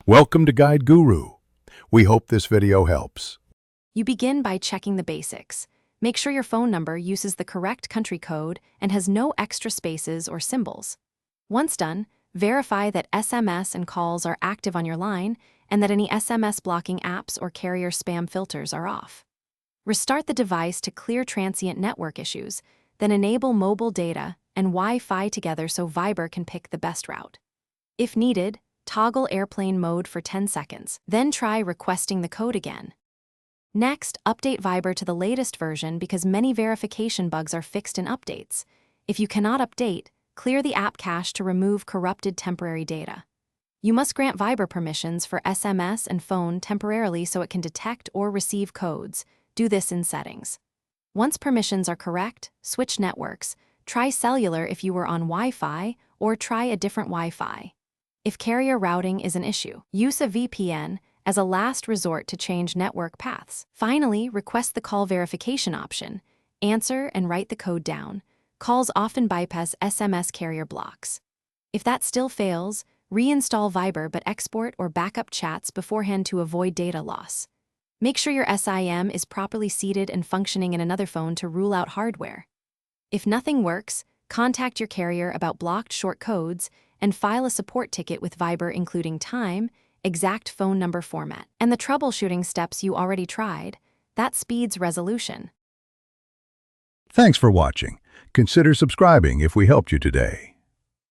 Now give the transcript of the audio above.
Welcome to Guide Guru. We hope this video helps. You begin by checking the basics. Make sure your phone number uses the correct country code and has no extra spaces or symbols. Once done, verify that SMS and calls are active on your line and that any SMS blocking apps or carrier spam filters are off. Restart the device to clear transient network issues, then enable mobile data and Wi-Fi together so Viber can pick the best route. If needed, toggle airplane mode for 10 seconds, then try requesting the code again. Next, update Viber to the latest version because many verification bugs are fixed in updates. If you cannot update, clear the app cache to remove corrupted temporary data. You must grant Viber permissions for SMS and phone temporarily so it can detect or receive codes. Do this in settings. Once permissions are correct, switch networks. Try cellular if you were on Wi-Fi, or try a different Wi-Fi. If carrier routing is an issue, use a VPN as a last resort to change network paths. Finally, request the call verification option. Answer and write the code down. Calls often bypass SMS carrier blocks. If that still fails, reinstall Viber but export or backup chats beforehand to avoid data loss. Make sure your SIM is properly seated and functioning in another phone to rule out hardware. If nothing works, contact your carrier about blocked short codes and file a support ticket with Viber including time, exact phone number format, and the troubleshooting steps you already tried. That speeds resolution. Thanks for watching. Consider subscribing if we helped you today.